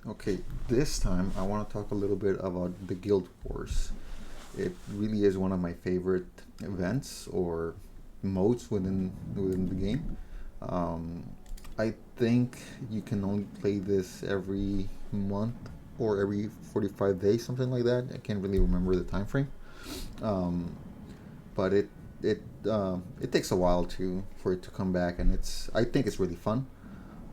Okay, this time I want to talk a little bit about the Guild Wars. It really is one of my favorite events or modes within the game. Um, I think you can only play this every month or every 45 days, something like that. I can't really remember the time frame. Um, but it takes a while to for it to come back, and I think it's really fun.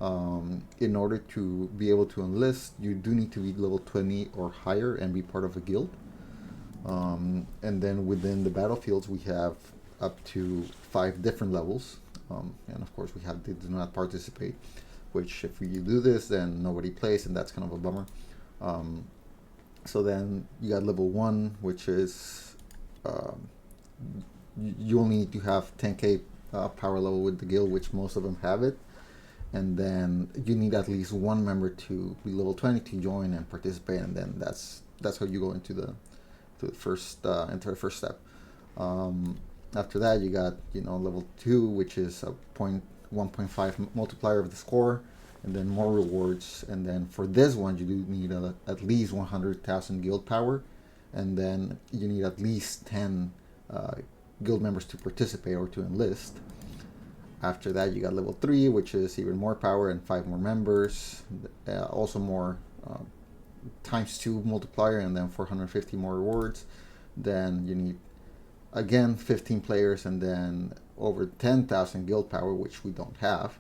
In order to be able to enlist, you do need to be level 20 or higher and be part of a guild. And then within the battlefields, we have up to 5 different levels. And of course, we have the do not participate, which if you do this, then nobody plays, and that's kind of a bummer. Um, so then you got level 1, which is um, you only need to have 10k power level with the guild, which most of them have it. And then you need at least one member to be level 20 to join and participate, and then that's how you go into the first step. Um, After that, you got level 2, which is a 1.5 multiplier of the score, and then more rewards. And then for this one, you do need at least 100,000 guild power, and then you need at least 10 uh, guild members to participate or to enlist. After that, you got level 3, which is even more power and 5 more members. Also more times 2 multiplier, and then 450 more rewards. Then you need again 15 players, and then over 10,000 guild power, which we don't have.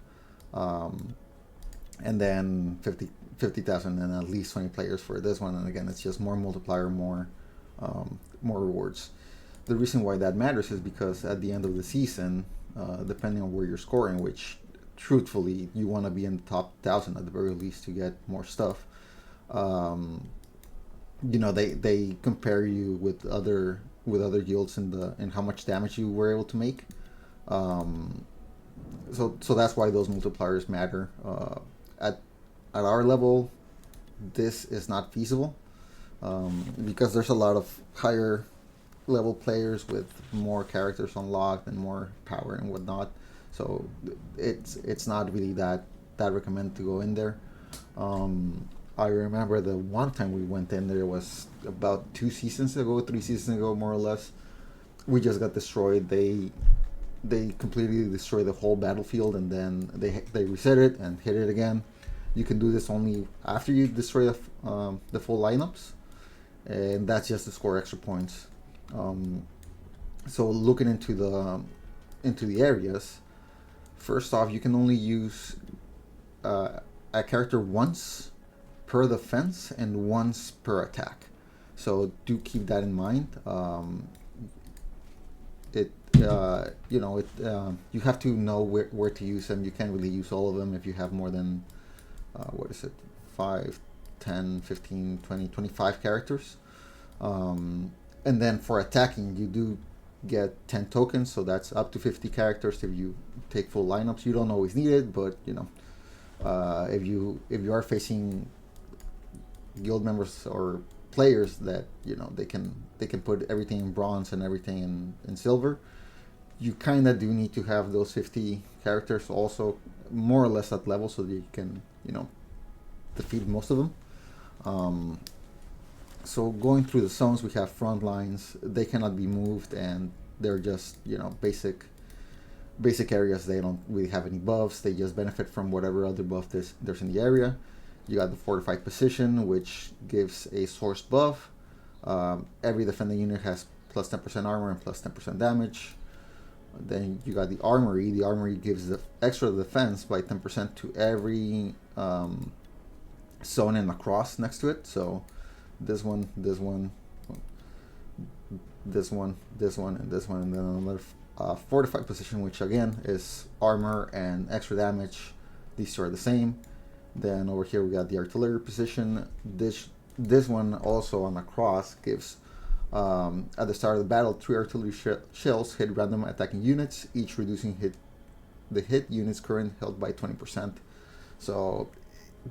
Um, and then 50,000 and at least 20 players for this one. And again, it's just more multiplier, more rewards. The reason why that matters is because at the end of the season, depending on where you're scoring, which truthfully you want to be in the top 1,000 at the very least to get more stuff. Um, they compare you with other guilds in how much damage you were able to make. Um, so that's why those multipliers matter. At at our level, this is not feasible because there's a lot of higher level players with more characters unlocked and more power and whatnot. So it's not really that recommended to go in there. I remember the one time we went in there was about 2 seasons ago, 3 seasons ago, more or less. We just got destroyed. They completely destroyed the whole battlefield, and then they reset it and hit it again. You can do this only after you destroy the full lineups, and that's just to score extra points. Um, so looking into the areas, first off, you can only use a character once per the fence and once per attack. So do keep that in mind. It you have to know where to use them. You can't really use all of them if you have more than what is it, 5, 10, 15, 20, 25 characters. And then for attacking, you do get 10 tokens, so that's up to 50 characters if you take full lineups. You don't always need it, but if you are facing guild members or players that they can put everything in bronze and everything in silver, you kind of do need to have those 50 characters also more or less at level so that you can defeat most of them. um, so going through the zones, we have front lines. They cannot be moved, and they're just basic areas. They don't really have any buffs. They just benefit from whatever other buff there's in the area. You got the fortified position, which gives a source buff. Every defending unit has plus 10% armor and plus 10% damage. Then you got the armory. The armory gives the extra defense by 10% to every zone and a cross next to it. So this one, this one, this one, this one, and this one, and then another fortified position, which again is armor and extra damage. These two are the same. Then over here we got the artillery position. This one also on a cross gives at the start of the battle 3 artillery shells hit random attacking units, each reducing the hit unit's current health by 20%. So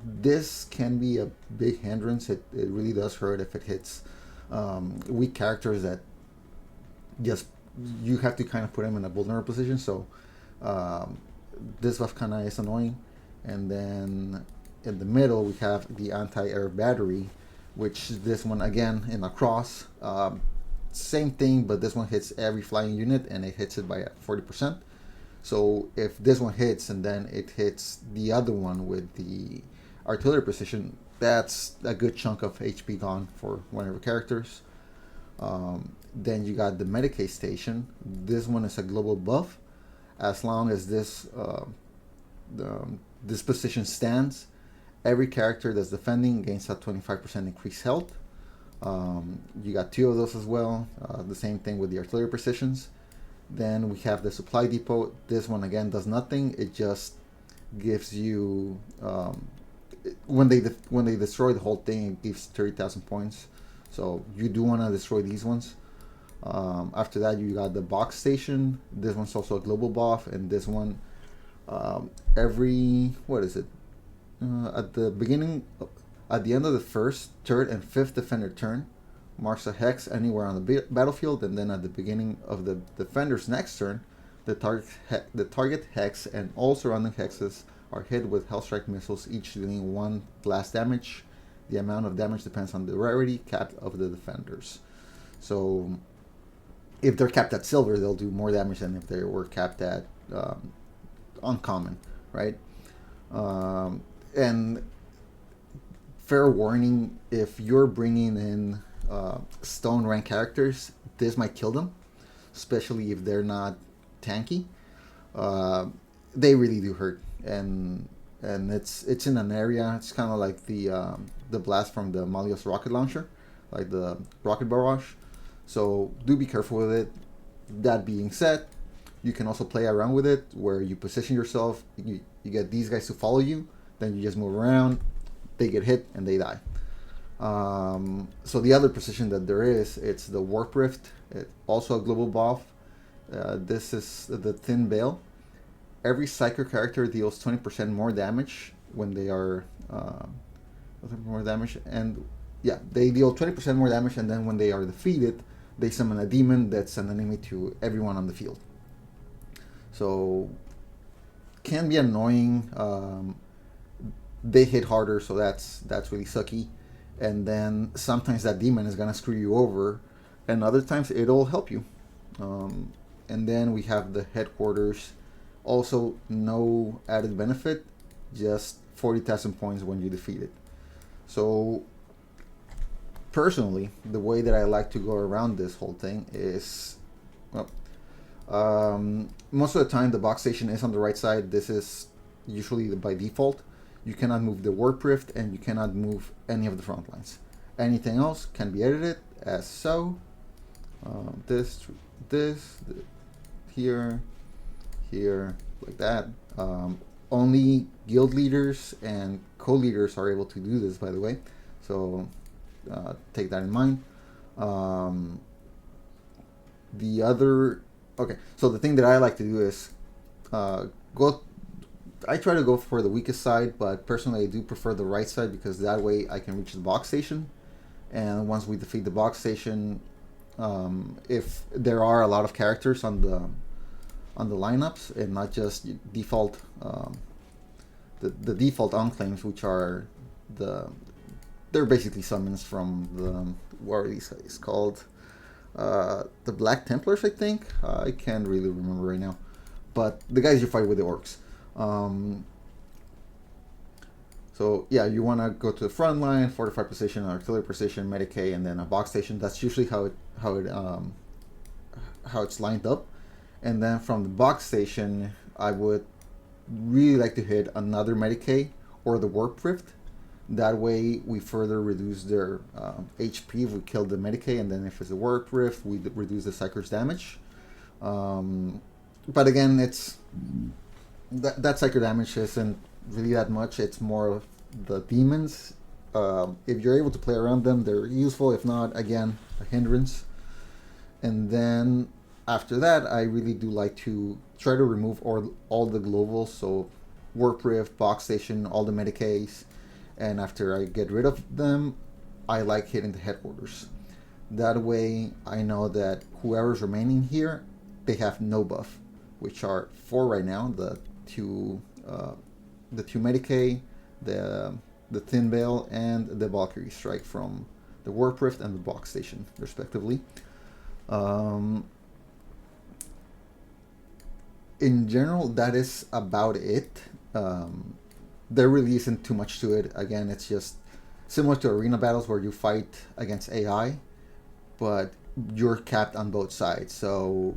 this can be a big hindrance. It really does hurt if it hits weak characters that just you have to kind of put them in a vulnerable position. So um, this buff kind of is annoying. And then in the middle we have the anti-air battery, which this one again in a cross. Same thing, but this one hits every flying unit and it hits it by 40%. So if this one hits and then it hits the other one with the artillery precision, that's a good chunk of HP gone for one of your characters. Then you got the Medicaid station. This one is a global buff. As long as this position stands, every character that's defending gains a 25% increased health. You got 2 of those as well. The same thing with the artillery precisions. Then we have the supply depot. This one again does nothing. It just gives you when they destroy the whole thing, it gives 30,000 points. So you do want to destroy these ones. After that, you got the box station. This one's also a global buff, and this one every at the end of the first, third, and fifth defender turn, marks a hex anywhere on the battlefield, and then at the beginning of the defender's next turn, the target hex and all surrounding hexes are hit with Hellstrike missiles, each dealing 1 blast damage. The amount of damage depends on the rarity cap of the defenders. So if they're capped at silver, they'll do more damage than if they were capped at uncommon, right? And fair warning, if you're bringing in stone rank characters, this might kill them, especially if they're not tanky. They really do hurt, and it's in an area. It's kind of like the blast from the Malios rocket launcher, like the rocket barrage. So do be careful with it. That being said, you can also play around with it, where you position yourself. You get these guys to follow you, then you just move around. They get hit and they die. So the other position that there is, it's the Warp Rift. It's also a global buff. This is the Thin Veil. Every Psyker character deals 20% more damage when they are more damage, and yeah, they deal 20% more damage, and then when they are defeated, they summon a demon that's an enemy to everyone on the field. So can be annoying. They hit harder, so that's really sucky. And then sometimes that demon is gonna screw you over, and other times it'll help you. And then we have the headquarters. Also, no added benefit, just 40,000 points when you defeat it. So personally, the way that I like to go around this whole thing is, well, most of the time the box station is on the right side. This is usually by default. You cannot move the Warp Rift, and you cannot move any of the front lines. Anything else can be edited as so. This, here, like that. Only guild leaders and co-leaders are able to do this, by the way. So take that in mind. So the thing that I like to do is I try to go for the weakest side, but personally I do prefer the right side, because that way I can reach the box station. And once we defeat the box station, if there are a lot of characters on the lineups and not just default the default unclaims, which are they're basically summons from what are these guys called? The Black Templars, I think. I can't really remember right now, but the guys you fight with the orcs. So yeah, you want to go to the front line, fortified position, artillery position, Medicaid, and then a box station. That's usually how it's lined up. And then from the box station, I would really like to hit another Medicaid or the Warp Rift. That way we further reduce their HP if we kill the Medicaid, and then if it's a Warp Rift, we reduce the Psyker's damage. But again, it's that Psyker damage isn't really that much. It's more of the demons. If you're able to play around them, they're useful. If not, again, a hindrance. And then after that, I really do like to try to remove all the globals, so Warp Rift, Box Station, all the Medicase, and after I get rid of them, I like hitting the headquarters. That way, I know that whoever's remaining here, they have no buff, which are 4 right now, the two Medicaid, the 2 Warp Rift, and the 2 Box Station. So yeah, you want to go to the front line, fortified position, artillery position, Medicaid, and then a box station. That's usually how it's lined up. And then from the box station, I would really like to hit another Medicaid or the Warp Rift. That way we further reduce their HP if we kill the Medicaid, and then if it's a Warp Rift, we reduce the Psyker's damage. But again, it's that Psyker damage isn't really that much. It's more of the demons. If you're able to play around them, they're useful. If not, again, a hindrance. the Thin Veil, and the Valkyrie Strike from the Warp Rift and the Box Station, respectively. In general, that is about it. There really isn't too much to it. Again, it's just similar to arena battles where you fight against AI, but you're capped on both sides. So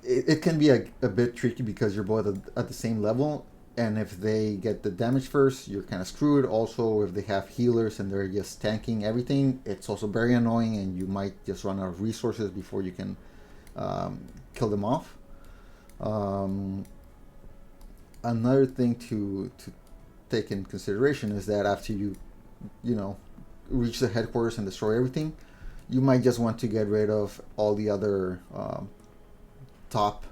it can be a bit tricky because you're both at the same level. And if they get the damage first, you're kind of screwed. Also, if they have healers and they're just tanking everything, it's also very annoying, and you might just run out of resources before you can kill them off. Another thing to take in consideration is that after you reach the headquarters and destroy everything, you might just want to get rid of all the other top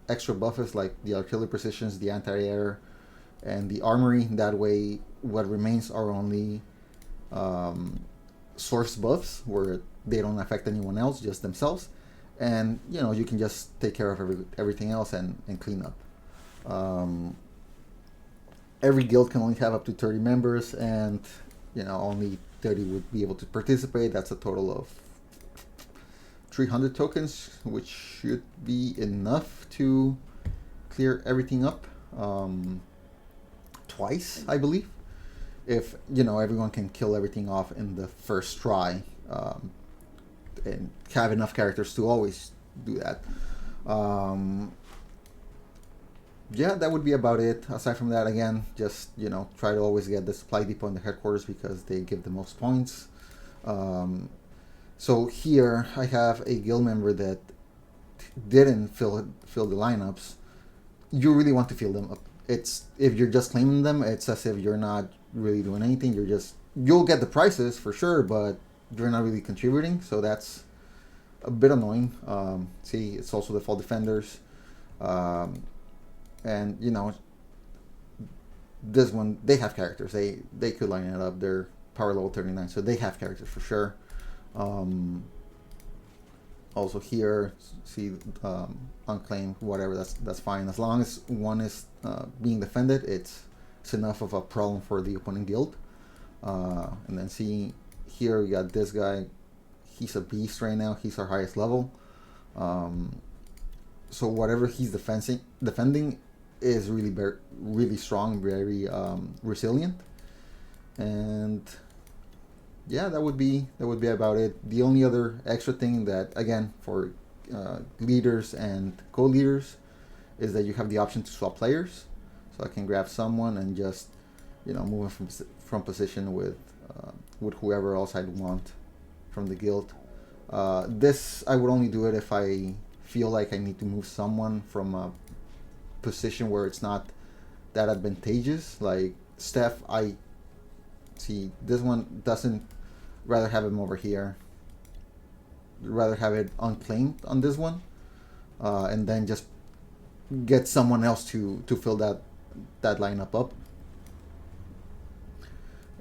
extra buffs, like the artillery positions, the anti-air, and the armory. That way, what remains are only source buffs, where they don't affect anyone else, just themselves. And you can just take care of everything else and clean up. Every guild can only have up to 30 members, and only 30 would be able to participate. That's a total of 300 tokens, which should be enough to clear everything up twice, I believe, if everyone can kill everything off in the first try, and have enough characters to always do that. Yeah, that would be about it. Aside from that, again, just try to always get the supply depot in the headquarters because they give the most points. So here I have a guild member that didn't fill the lineups. You really want to fill them up. It's if you're just claiming them, it's as if you're not really doing anything. You'll get the prices for sure, but you're not really contributing. So that's a bit annoying. See, it's also the fall defenders, and this one, they have characters. They could line it up. They're power level 39, so they have characters for sure. Also here, see, unclaimed, whatever, that's fine. As long as one is being defended, it's enough of a problem for the opponent guild. And then see here, we got this guy. He's a beast right now. He's our highest level. So whatever he's defending is really strong, very resilient. And yeah, that would be about it. The only other extra thing that, again, for leaders and co-leaders, is that you have the option to swap players. So I can grab someone and just move from position with whoever else I'd want from the guild. This, I would only do it if I feel like I need to move someone from a position where it's not that advantageous. Like Steph, I see this one doesn't, rather have him over here, rather have it unclaimed on this one, and then just get someone else to fill that lineup up.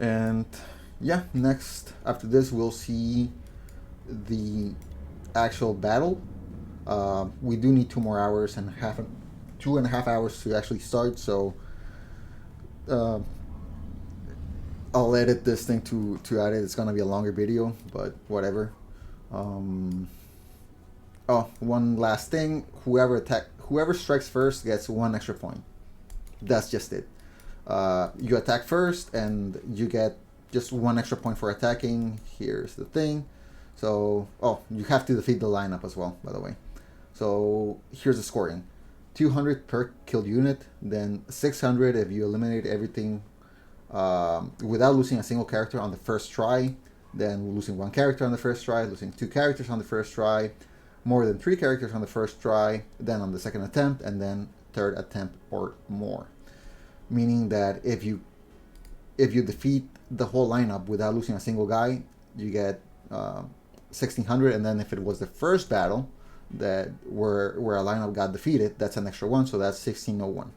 And yeah, next after this we'll see the actual battle. We do need 2 more hours and 2.5 hours to actually start, so I'll edit this thing to add it. It's gonna be a longer video, but whatever. Oh, one last thing. Whoever strikes first gets 1 extra point. That's just it. You attack first, and you get just 1 extra point for attacking. Here's the thing. So, you have to defeat the lineup as well, by the way. So here's the scoring: 200 per killed unit, then 600 if you eliminate everything without losing a single character on the first try, then losing 1 character on the first try, losing 2 characters on the first try, more than 3 characters on the first try, then on the second attempt, and then third attempt or more. Meaning that if you defeat the whole lineup without losing a single guy, you get 1600, and then if it was the first battle that where a lineup got defeated, that's an extra 1, so that's 1601.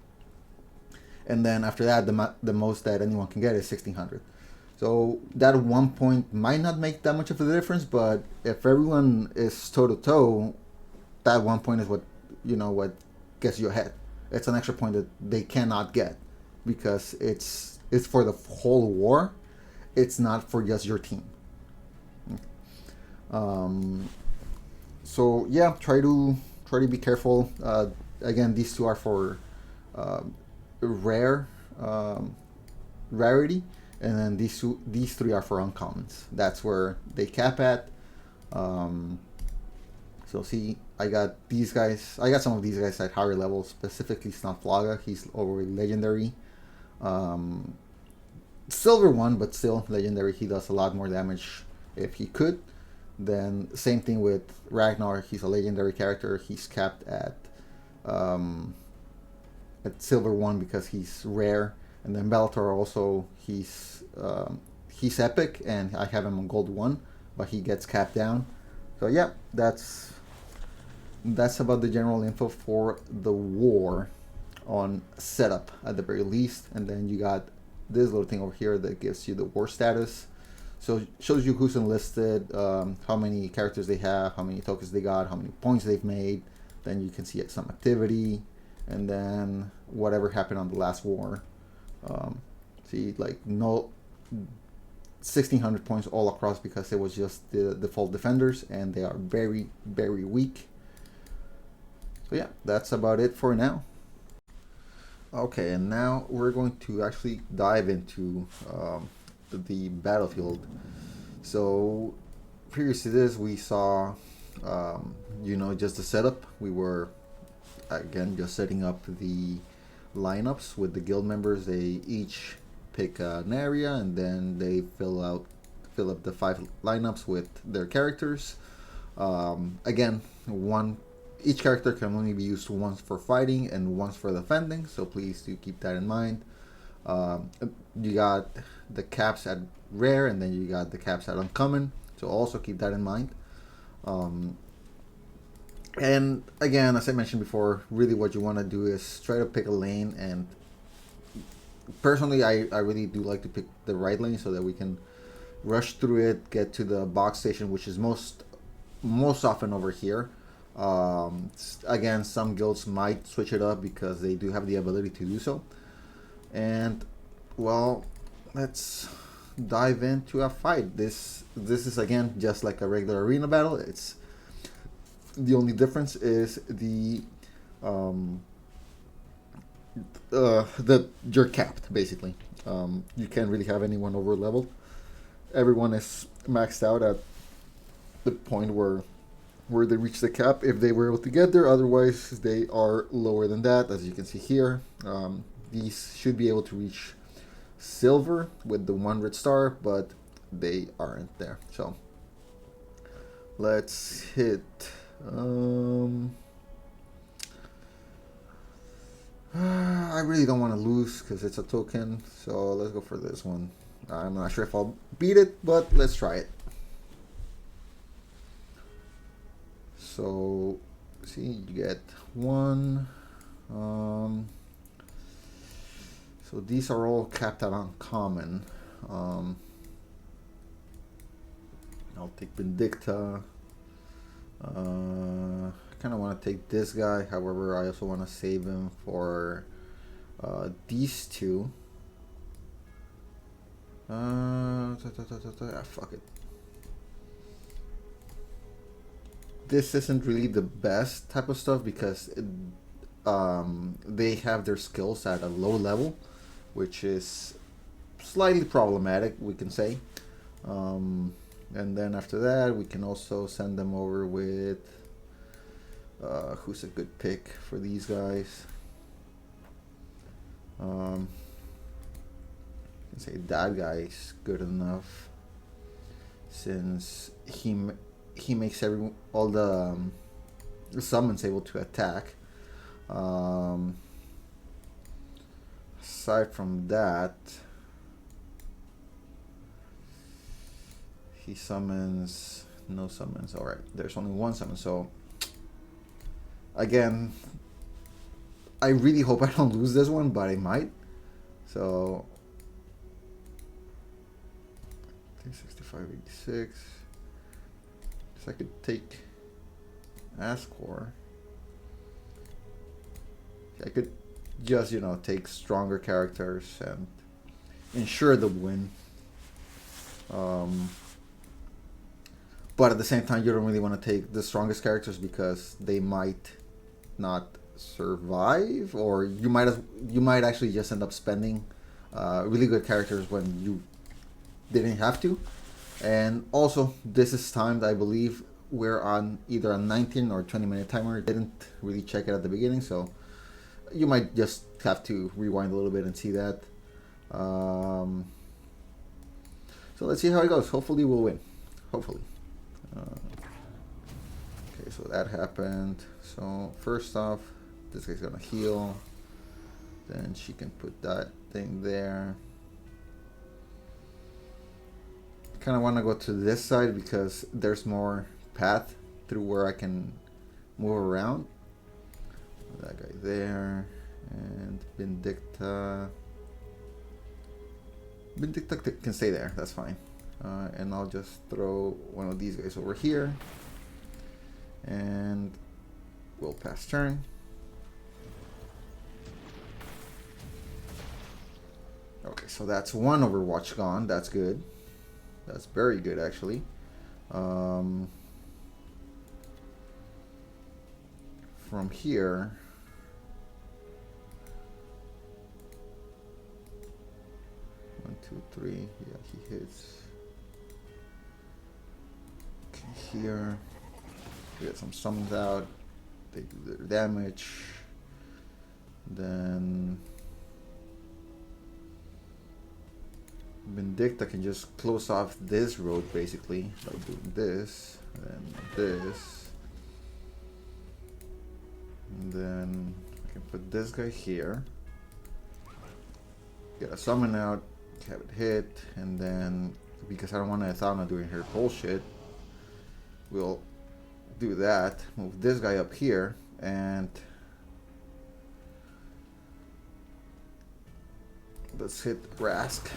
And then after that, the most that anyone can get is 1600. So that 1 point might not make that much of a difference, but if everyone is toe to toe, that 1 point is what gets you ahead. It's an extra point that they cannot get because it's for the whole war. It's not for just your team. So yeah, try to be careful. Again, these two are for rare rarity, and then these three are for uncommons. That's where they cap at. So see, I got these guys. I got some of these guys at higher levels, specifically Snotflaga. He's already legendary. Silver one, but still legendary. He does a lot more damage if he could. Then same thing with Ragnar. He's a legendary character. He's capped at silver one because he's rare. And then Bellator also, he's epic, and I have him on gold one, but he gets capped down. So yeah, that's about the general info for the war on setup at the very least. And then you got this little thing over here that gives you the war status. So it shows you who's enlisted, how many characters they have, how many tokens they got, how many points they've made. Then you can see some activity, and then whatever happened on the last war. See, like, no 1,600 points all across because it was just the default defenders, and they are very, very weak. So yeah, that's about it for now. Okay, and now we're going to actually dive into the battlefield. So previous to this, we saw just the setup. We were again just setting up the lineups with the guild members. They each pick an area, and then they fill up the 5 lineups with their characters. Again, each character can only be used once for fighting and once for defending, so please do keep that in mind. You got the caps at rare, and then you got the caps at uncommon, so also keep that in mind. And again, as I mentioned before, really what you want to do is try to pick a lane, and personally I really do like to pick the right lane so that we can rush through it, get to the box station, which is most often over here. Again, some guilds might switch it up because they do have the ability to do so. And well, let's dive into a fight. This is again just like a regular arena battle. It's the only difference is that you're capped basically. You can't really have anyone over leveled. Everyone is maxed out at the point where they reach the cap if they were able to get there. Otherwise, they are lower than that, as you can see here. These should be able to reach silver with the 1 red star, but they aren't there. So let's hit. I really don't want to lose because it's a token, so let's go for this one. I'm not sure if I'll beat it, but let's try it. So, see, you get 1. So these are all capped at uncommon. I'll take Vindicta. I kind of want to take this guy. However, I also want to save him for these two. Fuck it. This isn't really the best type of stuff because they have their skills at a low level, which is slightly problematic, we can say. And then after that, we can also send them over with who's a good pick for these guys. I can say that guy is good enough since he makes all the summons able to attack. Aside from that, he summons no summons. All right, there's only 1 summon. So again, I really hope I don't lose this one, but I might. So 65, 86. So I could take Ascor. I could just, you know, take stronger characters and ensure the win. But at the same time, you don't really want to take the strongest characters because they might not survive, or you might actually just end up spending really good characters when you didn't have to. And also, this is timed, I believe we're on either a 19 or 20-minute timer. Didn't really check it at the beginning, so you might just have to rewind a little bit and see that. So let's see how it goes. Hopefully we'll win. Hopefully. Okay, so that happened. So first off, this guy's gonna heal. Then she can put that thing there. Kind of want to go to this side because there's more path through where I can move around. That guy there, and Vindicta can stay there, that's fine. And I'll just throw one of these guys over here, and we'll pass turn. Okay, so that's one Overwatch gone. That's good. That's very good, actually. From here, one, two, three. Yeah, he hits. Okay, here we get some summons out. They do their damage. Then Vindicta can just close off this road basically by doing this, and this, and then I can put this guy here, get a summon out, have it hit, and then because I don't want Ethana doing her bullshit, we'll do that, move this guy up here, and let's hit Rask.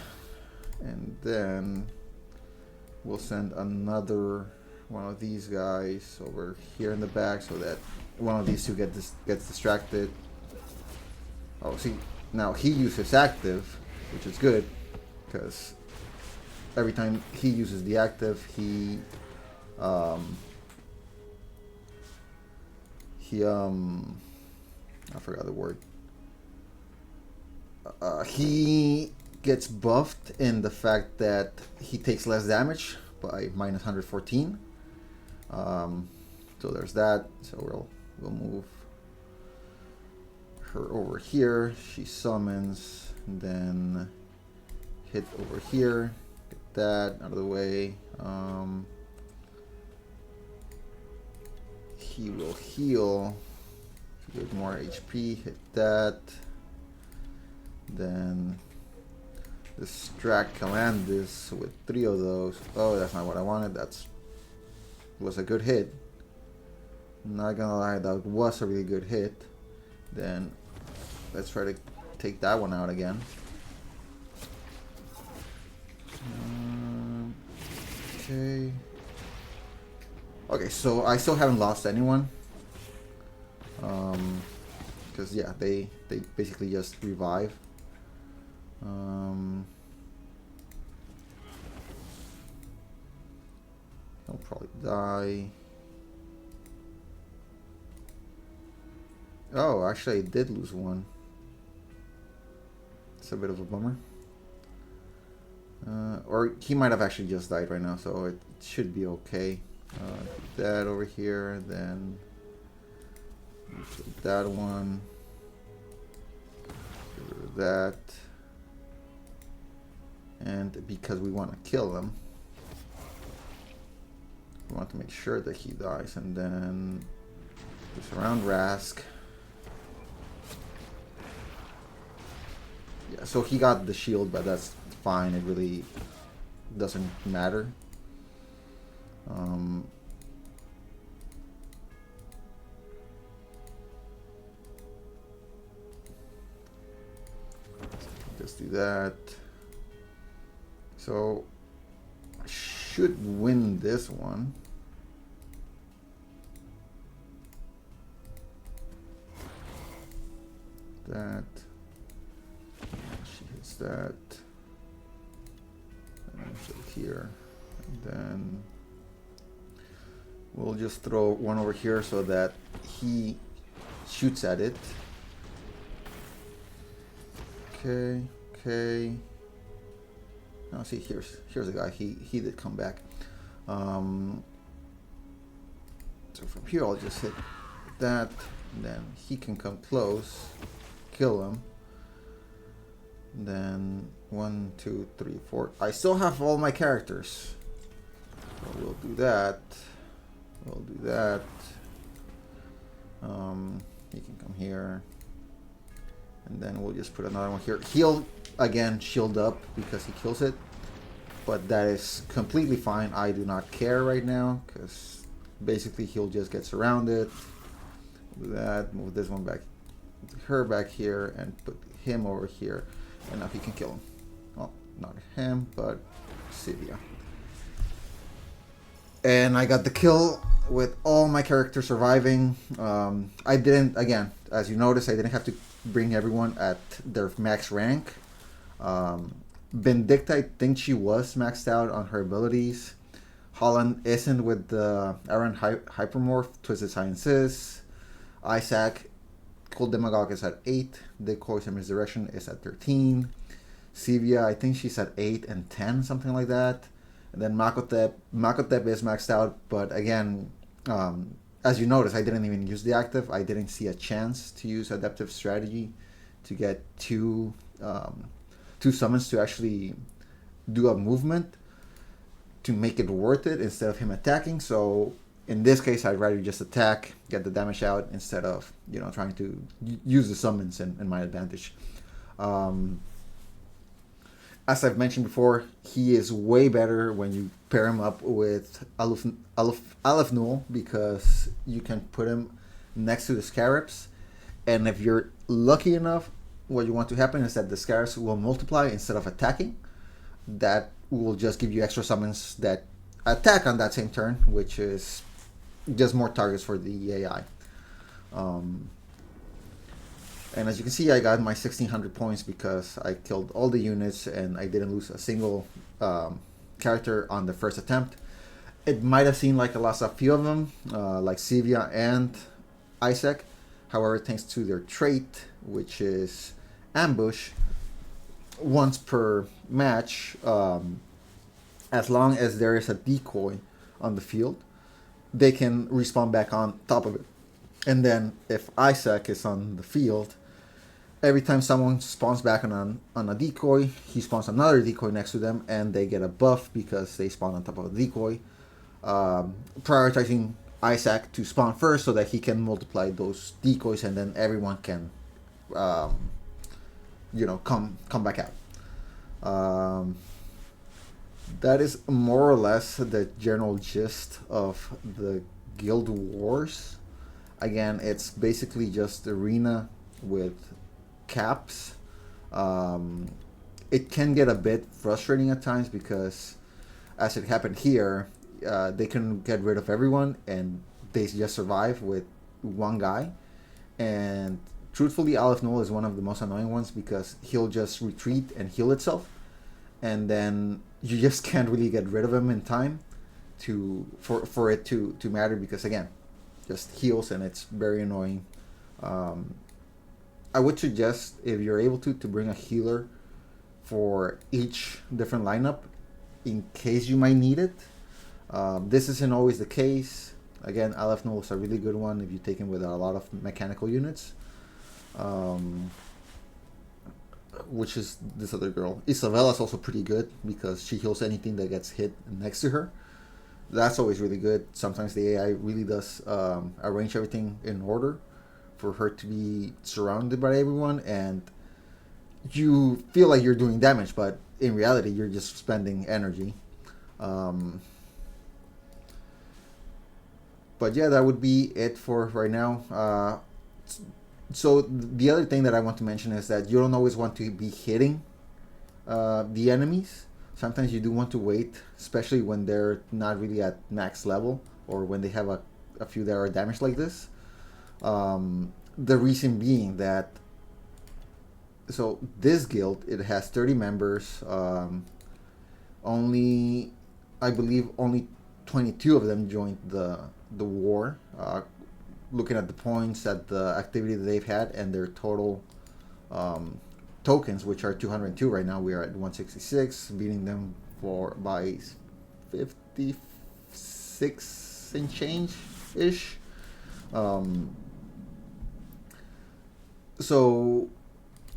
And then we'll send another one of these guys over here in the back so that one of these two gets distracted. Oh, see, now he uses active, which is good because every time he uses the active, I forgot the word. He gets buffed in the fact that he takes less damage by minus 114. So there's that. So we'll move her over here. She summons, and then hit over here. Get that out of the way. He will heal to get more HP. Hit that. Then distract Calandis with 3 of those. Oh, that's not what I wanted. Was a good hit. Not gonna lie, that was a really good hit. Then let's try to take that one out again. Okay. Okay, so I still haven't lost anyone. Because yeah, they basically just revive. I'll probably die. Oh, actually I did lose one. It's a bit of a bummer. Or he might have actually just died right now, so it should be okay. Put that over here, then put that one. Get rid of that. And because we want to kill them, we want to make sure that he dies, and then just around Rask. Yeah, so he got the shield, but that's fine. It really doesn't matter. Just do that. So I should win this one. that. She hits that. And so here. And then we'll just throw one over here so that he shoots at it. Okay, okay. Now see, here's a guy. He did come back. So from here I'll just hit that, and then he can come close, kill him. And then 1, 2, 3, 4. I still have all my characters. So we'll do that. We'll do that. He can come here. And then we'll just put another one here. He'll, again, shield up because he kills it. But that is completely fine. I do not care right now because basically he'll just get surrounded. Do that. Move this one back. Her back here and put him over here. And now he can kill him. Well, not him, but Sivia. And I got the kill with all my characters surviving. I didn't, again, as you notice, I didn't have to bring everyone at their max rank. Vindicta, I think she was maxed out on her abilities. Holland isn't with the Aaron Hypermorph, Twisted Sciences. Isaac, Cool Demagogue is at 8. Decoy Misdirection is at 13. Sivia, I think she's at 8 and 10, something like that. And then Makotep is maxed out, but again, as you notice, I didn't even use the active. I didn't see a chance to use Adaptive Strategy to get two summons to actually do a movement to make it worth it instead of him attacking. So in this case, I'd rather just attack, get the damage out instead of trying to use the summons in my advantage. As I've mentioned before, he is way better when you pair him up with Aleph Null because you can put him next to the Scarabs. And if you're lucky enough, what you want to happen is that the Scarabs will multiply instead of attacking. That will just give you extra summons that attack on that same turn, which is just more targets for the AI. And as you can see, I got my 1600 points because I killed all the units and I didn't lose a single character on the first attempt. It might have seemed like I lost a few of them, like Sivia and Isaac. However, thanks to their trait, which is Ambush, once per match, as long as there is a decoy on the field, they can respawn back on top of it. And then if Isaac is on the field, every time someone spawns back on a decoy, he spawns another decoy next to them, and they get a buff because they spawn on top of a decoy. Prioritizing Isaac to spawn first so that he can multiply those decoys, and then everyone can, come back out. That is more or less the general gist of the Guild Wars. Again, it's basically just arena with caps. It can get a bit frustrating at times because, as it happened here, they can get rid of everyone and they just survive with one guy. And truthfully, Aleph Null is one of the most annoying ones because he'll just retreat and heal itself, and then you just can't really get rid of him in time for it to matter because, again, just heals and it's very annoying. I would suggest, if you're able to bring a healer for each different lineup in case you might need it. This isn't always the case. Again, Aleph Null is a really good one if you take him with a lot of mechanical units. Which is this other girl. Isabella is also pretty good because she heals anything that gets hit next to her. That's always really good. Sometimes the AI really does arrange everything in order for her to be surrounded by everyone, and you feel like you're doing damage, but in reality you're just spending energy. But yeah, that would be it for right now. So the other thing that I want to mention is that you don't always want to be hitting the enemies. Sometimes you do want to wait, especially when they're not really at max level or when they have a few that are damaged like this. The reason being that so this guild, it has 30 members. Only, I believe, only 22 of them joined the war. Looking at the points, at the activity that they've had, and their total tokens, which are 202 right now, we are at 166, beating them by 56 and change ish. So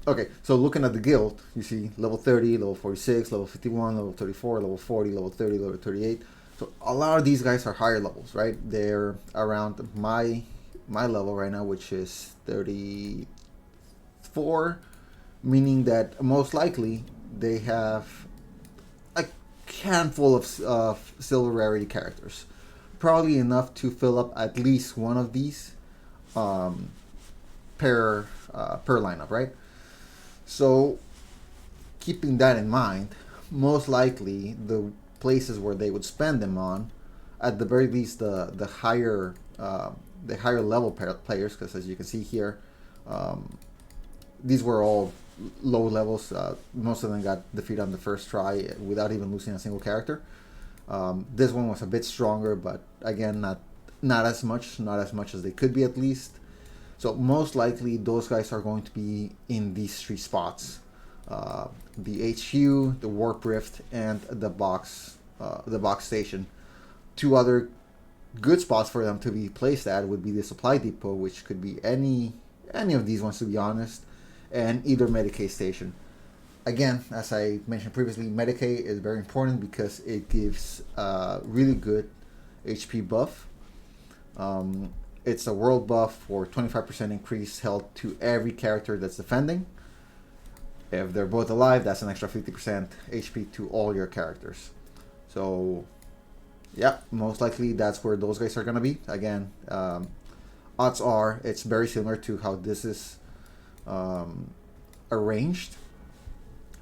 okay, so looking at the guild, you see level 30, level 46, level 51, level 34, level 40, level 30, level 38. So a lot of these guys are higher levels, right? They're around my level right now, which is 34, meaning that most likely they have a handful of silver rarity characters, probably enough to fill up at least one of these per lineup, right? So, keeping that in mind, most likely the places where they would spend them on, at the very least, the higher level players, because as you can see here, these were all low levels. Most of them got defeated on the first try without even losing a single character. This one was a bit stronger, but again, not as much as they could be at least. So most likely those guys are going to be in these three spots: the HQ, the Warp Rift, and the box station. Two other good spots for them to be placed at would be the supply depot, which could be any of these ones, to be honest, and either Medicaid station. Again, as I mentioned previously, Medicaid is very important because it gives really good HP buff. It's a world buff for 25% increased health to every character that's defending. If they're both alive, that's an extra 50% HP to all your characters. So, yeah, most likely that's where those guys are going to be. Again, odds are it's very similar to how this is arranged.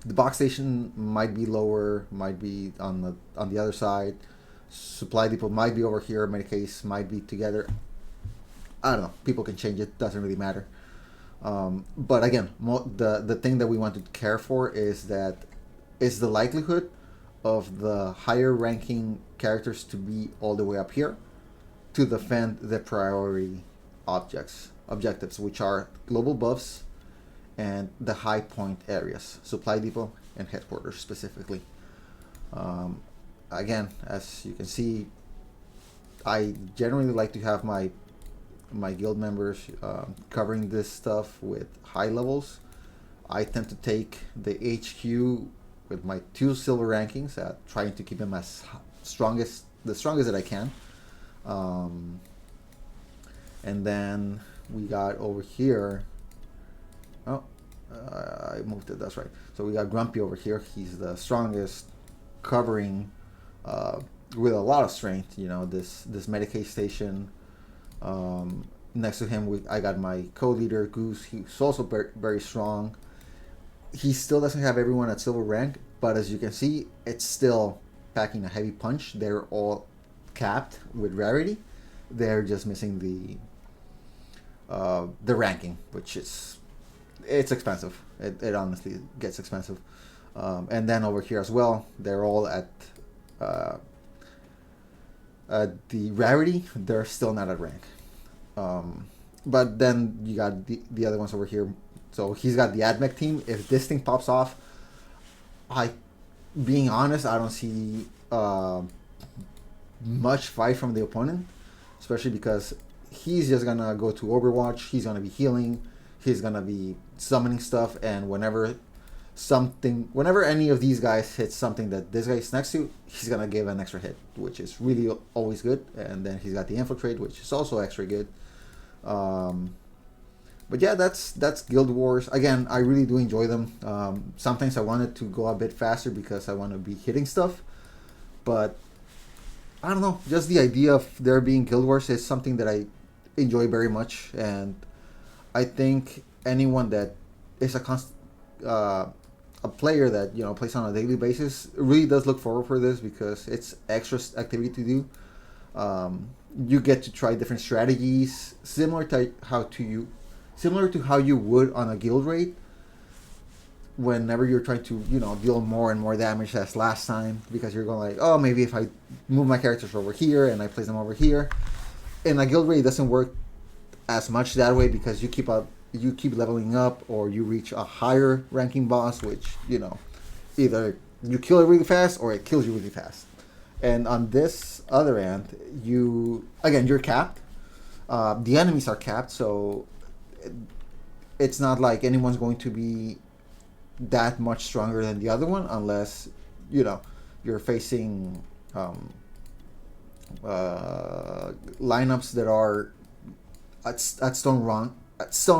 The box station might be lower, might be on the other side. Supply depot might be over here. Medicaid might be together. I don't know. People can change it. Doesn't really matter. But again, the thing that we want to care for is that is the likelihood of the higher ranking characters to be all the way up here to defend the priority objectives, which are global buffs and the high point areas, supply depot and headquarters specifically. Again, as you can see, I generally like to have my guild members covering this stuff with high levels. I tend to take the HQ with my 2 silver rankings, trying to keep them as the strongest that I can. And then we got over here. Oh, I moved it. That's right. So we got Grumpy over here. He's the strongest, covering with a lot of strength. You know, this Medicaid station. Next to him, I got my co-leader Goose. He's also very strong. He still doesn't have everyone at silver rank, but as you can see, it's still packing a heavy punch. They're all capped with rarity. They're just missing the ranking, which it's expensive. It honestly gets expensive. And then over here as well, they're all at the rarity. They're still not at rank. But then you got the other ones over here. So he's got the AdMech team. If this thing pops off, being honest, I don't see much fight from the opponent, especially because he's just gonna go to Overwatch. He's gonna be healing. He's gonna be summoning stuff, and whenever any of these guys hits something that this guy's next to, he's gonna give an extra hit, which is really always good. And then he's got the Infiltrate, which is also extra good. But yeah, that's Guild Wars. Again, I really do enjoy them. Sometimes I wanted to go a bit faster because I want to be hitting stuff, but I don't know. Just the idea of there being Guild Wars is something that I enjoy very much, and I think anyone that is a player that plays on a daily basis really does look forward for this because it's extra activity to do. You get to try different strategies similar to how you would on a guild raid, whenever you're trying to, deal more and more damage as last time, because you're going like, oh, maybe if I move my characters over here and I place them over here. In a guild raid, it doesn't work as much that way, because you keep leveling up, or you reach a higher ranking boss, which, either you kill it really fast or it kills you really fast. And on this other end, you're capped. The enemies are capped, so it's not like anyone's going to be that much stronger than the other one, unless you're facing lineups that are at stone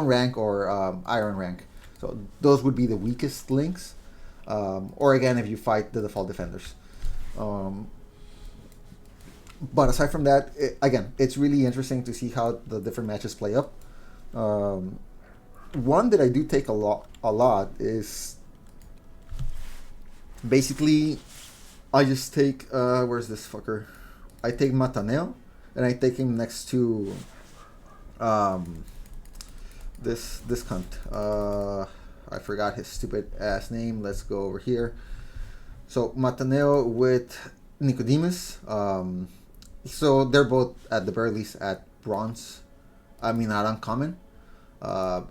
rank or iron rank. So those would be the weakest links. Or again, if you fight the default defenders. But aside from that, it's really interesting to see how the different matches play up. One that I do take a lot is basically I just take where's this fucker? I take Mataneo, and I take him next to this cunt. I forgot his stupid ass name. Let's go over here. So Mataneo with Nicodemus. So they're both at the very least at bronze. I mean, not uncommon.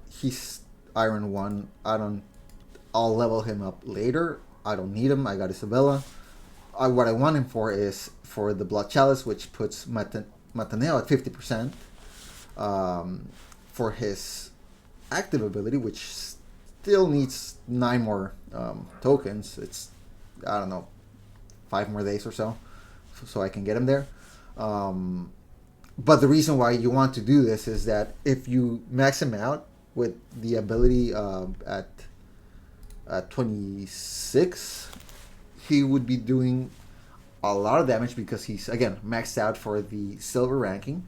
He's Iron 1. I'll level him up later. I don't need him. I got Isabella. What I want him for is for the Blood Chalice, which puts Mataneo at 50%. For his active ability, which still needs 9 more tokens. It's, I don't know, 5 more days or so I can get him there. But the reason why you want to do this is that if you max him out with the ability at 26, he would be doing a lot of damage, because he's, again, maxed out for the silver ranking.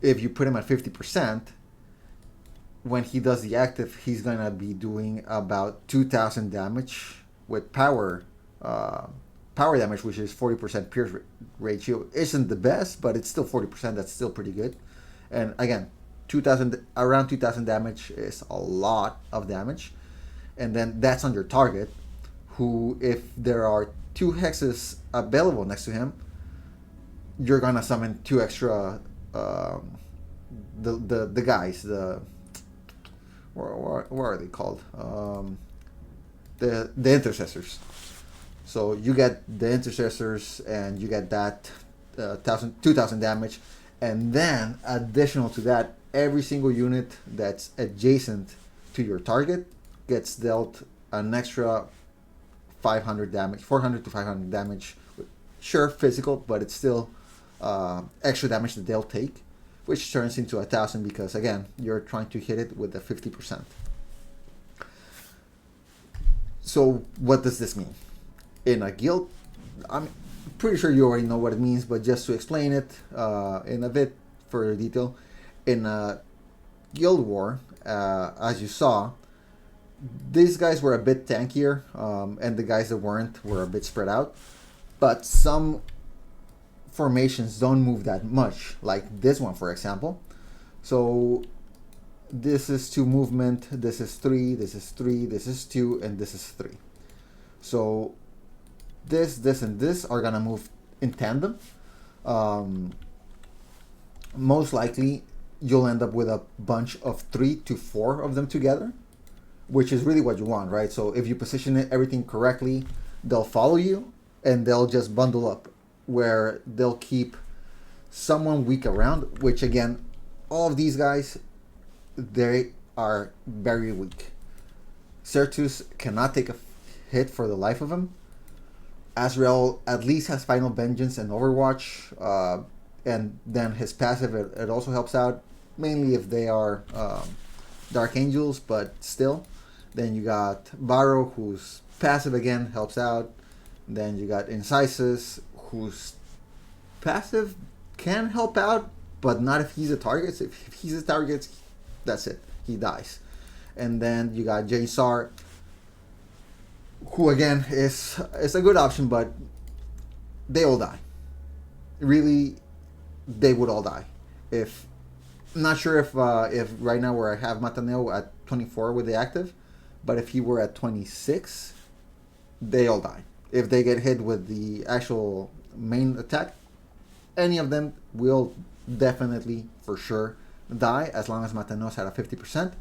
If you put him at 50%, when he does the active, he's going to be doing about 2,000 damage with power damage, which is 40% pierce ratio. Isn't the best, but it's still 40%. That's still pretty good. And again, around 2,000 damage is a lot of damage. And then that's on your target, who, if there are 2 hexes available next to him, you're gonna summon 2 extra the guys, what are they called? The intercessors. So you get the intercessors, and you get that 2,000 damage, and then additional to that, every single unit that's adjacent to your target gets dealt an extra 500 damage, 400 to 500 damage. Sure, physical, but it's still extra damage that they'll take, which turns into 1,000, because again, you're trying to hit it with the 50%. So what does this mean? In a guild, I'm pretty sure you already know what it means, but just to explain it in a bit further detail, in a guild war, as you saw, these guys were a bit tankier, and the guys that weren't were a bit spread out. But some formations don't move that much, like this one, for example. So this is 2 movement, this is 3, this is 3, this is 2, and this is 3. So this, and this are gonna move in tandem. Most likely, you'll end up with a bunch of 3 to 4 of them together, which is really what you want, right? So if you position everything correctly, they'll follow you, and they'll just bundle up, where they'll keep someone weak around, which again, all of these guys, they are very weak. Certus cannot take a hit for the life of him. Azrael at least has Final Vengeance and Overwatch, and then his passive, it also helps out, mainly if they are Dark Angels, but still. Then you got Barrow, whose passive again helps out. Then you got Incisus, whose passive can help out, but not if he's a target. If he's a target, that's it. He dies. And then you got Jaysar, who again is a good option, but they all die. Really, they would all die. Not sure if right now where I have Mataneo at 24 with the active, But if he were at 26, they all die. If they get hit with the actual main attack, any of them will definitely, for sure, die, as long as Matanos had a 50%,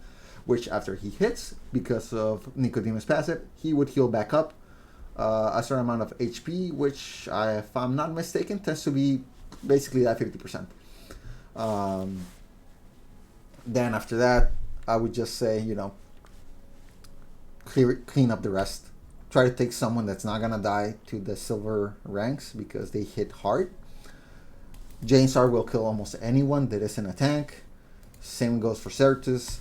which after he hits, because of Nicodemus' passive, he would heal back up a certain amount of HP, which, if I'm not mistaken, tends to be basically that 50%. Then after that, I would just say, clean up the rest. Try to take someone that's not gonna die to the silver ranks because they hit hard. Janesar will kill almost anyone that isn't a tank. Same goes for Certus.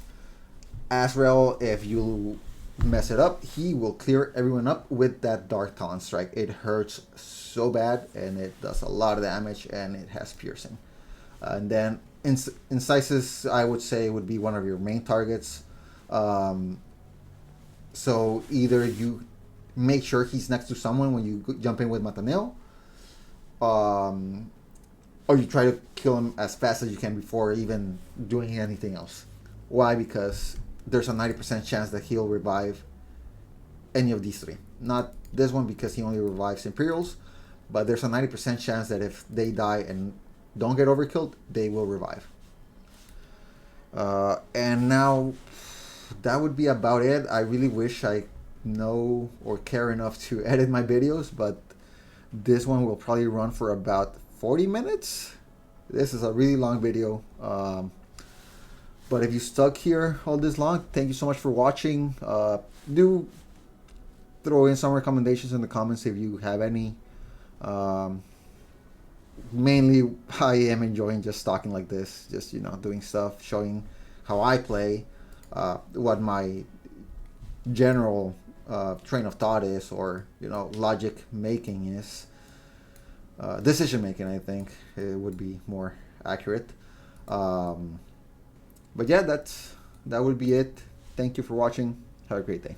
Azrael, if you mess it up, he will clear everyone up with that Dark Talon Strike. It hurts so bad, and it does a lot of damage, and it has piercing. And then Incisus, I would say, would be one of your main targets. So either you make sure he's next to someone when you jump in with Mataneo, or you try to kill him as fast as you can before even doing anything else. Why? Because there's a 90% chance that he'll revive any of these three. Not this one, because he only revives Imperials, but there's a 90% chance that if they die and don't get overkilled, they will revive. And now, that would be about it. I really wish I know or care enough to edit my videos, but this one will probably run for about 40 minutes. This is a really long video. But if you stuck here all this long, thank you so much for watching. Do throw in some recommendations in the comments if you have any. Mainly, I am enjoying just talking like this, just doing stuff, showing how I play, what my general train of thought is, or logic making is. Decision making, I think it would be more accurate. But yeah, that would be it. Thank you for watching. Have a great day.